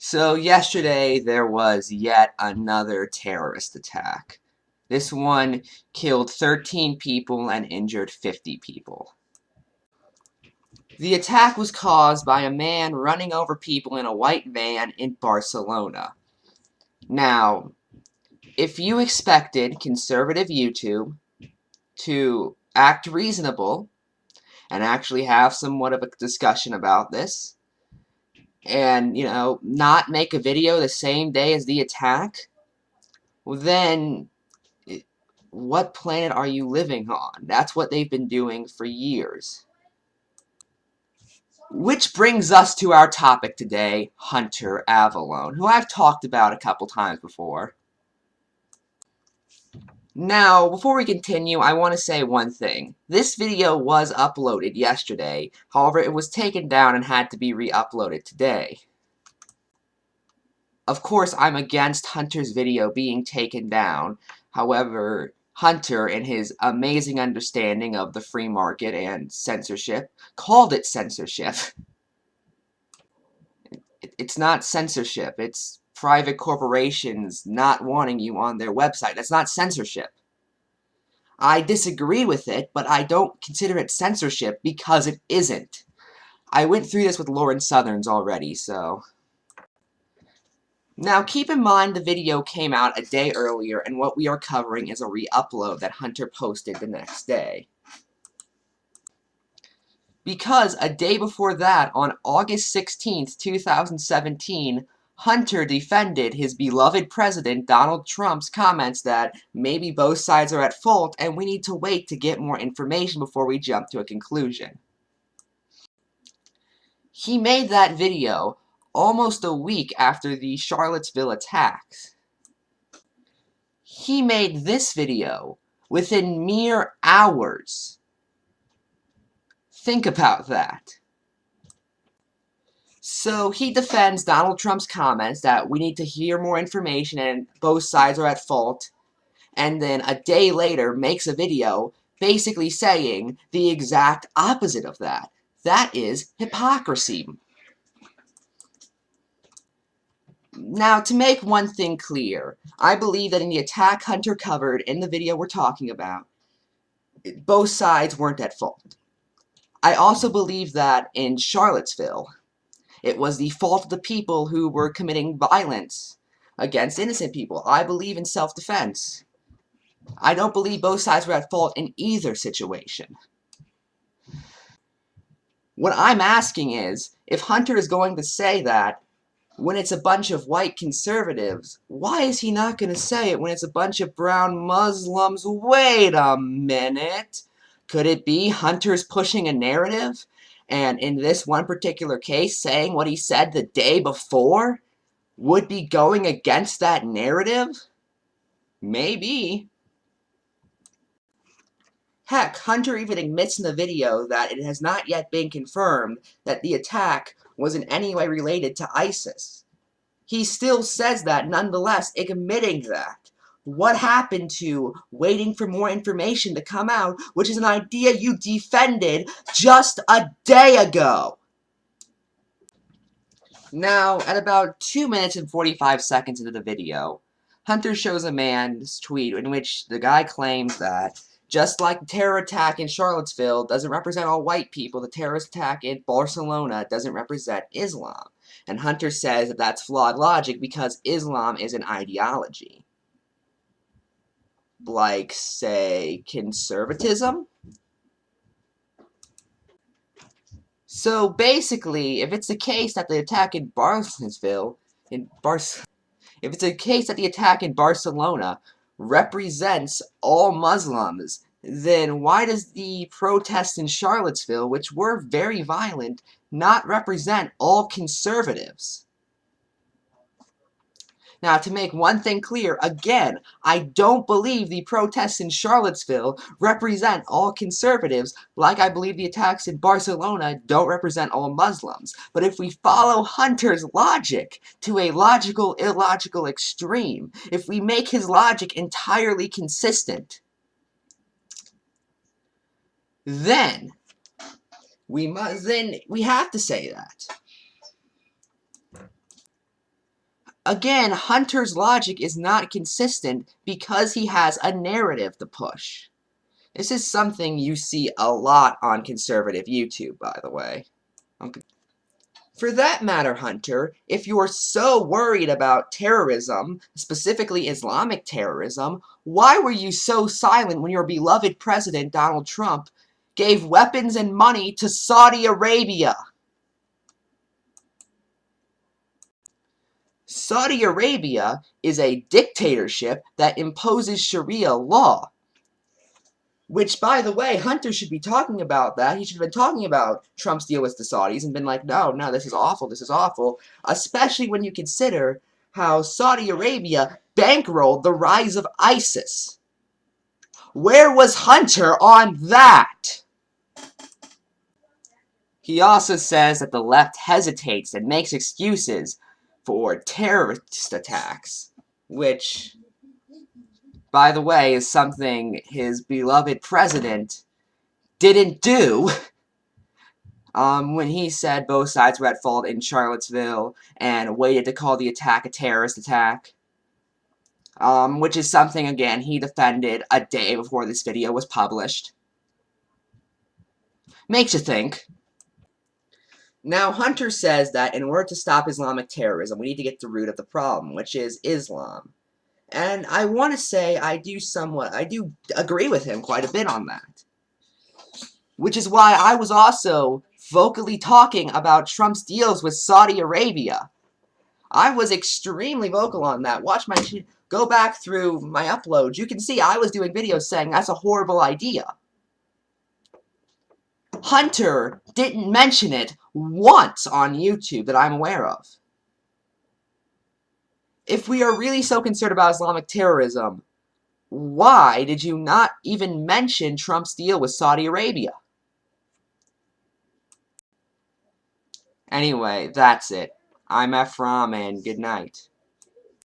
So yesterday there was yet another terrorist attack. This one killed 13 people and injured 50 people. The attack was caused by a man running over people in a white van in Barcelona. Now, if you expected conservative YouTube to act reasonable and actually have somewhat of a discussion about this, and, not make a video the same day as the attack, well then, what planet are you living on? That's what they've been doing for years. Which brings us to our topic today, Hunter Avallone, who I've talked about a couple times before. Now, before we continue, I want to say one thing. This video was uploaded yesterday, however it was taken down and had to be re-uploaded today. Of course, I'm against Hunter's video being taken down. However, Hunter, in his amazing understanding of the free market and censorship, called it censorship. It's not censorship. It's private corporations not wanting you on their website. That's not censorship. I disagree with it, but I don't consider it censorship because it isn't. I went through this with Lauren Southerns already, so... Now, keep in mind the video came out a day earlier, and what we are covering is a re-upload that Hunter posted the next day. Because a day before that, on August 16th, 2017, Hunter defended his beloved president, Donald Trump's comments that maybe both sides are at fault and we need to wait to get more information before we jump to a conclusion. He made that video almost a week after the Charlottesville attacks. He made this video within mere hours. Think about that. So he defends Donald Trump's comments that we need to hear more information and both sides are at fault, and then a day later makes a video basically saying the exact opposite of that. That is hypocrisy. Now, to make one thing clear, I believe that in the attack Hunter covered in the video we're talking about, both sides weren't at fault. I also believe that in Charlottesville, it was the fault of the people who were committing violence against innocent people. I believe in self-defense. I don't believe both sides were at fault in either situation. What I'm asking is, if Hunter is going to say that when it's a bunch of white conservatives, why is he not going to say it when it's a bunch of brown Muslims? Wait a minute. Could it be Hunter's pushing a narrative? And in this one particular case, saying what he said the day before would be going against that narrative? Maybe. Heck, Hunter even admits in the video that it has not yet been confirmed that the attack was in any way related to ISIS. He still says that nonetheless, admitting that. What happened to waiting for more information to come out, which is an idea you defended just a day ago? Now, at about 2 minutes and 45 seconds into the video, Hunter shows a man's tweet in which the guy claims that just like the terror attack in Charlottesville doesn't represent all white people, the terrorist attack in Barcelona doesn't represent Islam. And Hunter says that that's flawed logic because Islam is an ideology. Like, say, conservatism? So basically, if it's the case that the attack in if it's a case that the attack in Barcelona represents all Muslims, then why does the protests in Charlottesville, which were very violent, not represent all conservatives? Now, to make one thing clear, again, I don't believe the protests in Charlottesville represent all conservatives, like I believe the attacks in Barcelona don't represent all Muslims. But if we follow Hunter's logic to a logical, illogical extreme, if we make his logic entirely consistent, then we have to say that. Again, Hunter's logic is not consistent because he has a narrative to push. This is something you see a lot on conservative YouTube, by the way. Okay. For that matter, Hunter, if you're so worried about terrorism, specifically Islamic terrorism, why were you so silent when your beloved president, Donald Trump, gave weapons and money to Saudi Arabia? Saudi Arabia is a dictatorship that imposes Sharia law. Which, by the way, Hunter should be talking about that. He should have been talking about Trump's deal with the Saudis and been like, no, this is awful, this is awful. Especially when you consider how Saudi Arabia bankrolled the rise of ISIS. Where was Hunter on that? He also says that the left hesitates and makes excuses for terrorist attacks, which, by the way, is something his beloved president didn't do when he said both sides were at fault in Charlottesville and waited to call the attack a terrorist attack. Which is something, again, he defended a day before this video was published. Makes you think. Now, Hunter says that in order to stop Islamic terrorism, we need to get to the root of the problem, which is Islam. And I want to say I do agree with him quite a bit on that. Which is why I was also vocally talking about Trump's deals with Saudi Arabia. I was extremely vocal on that. Go back through my uploads. You can see I was doing videos saying that's a horrible idea. Hunter didn't mention it once on YouTube that I'm aware of. If we are really so concerned about Islamic terrorism, why did you not even mention Trump's deal with Saudi Arabia? Anyway, that's it. I'm Ephrom, and good night.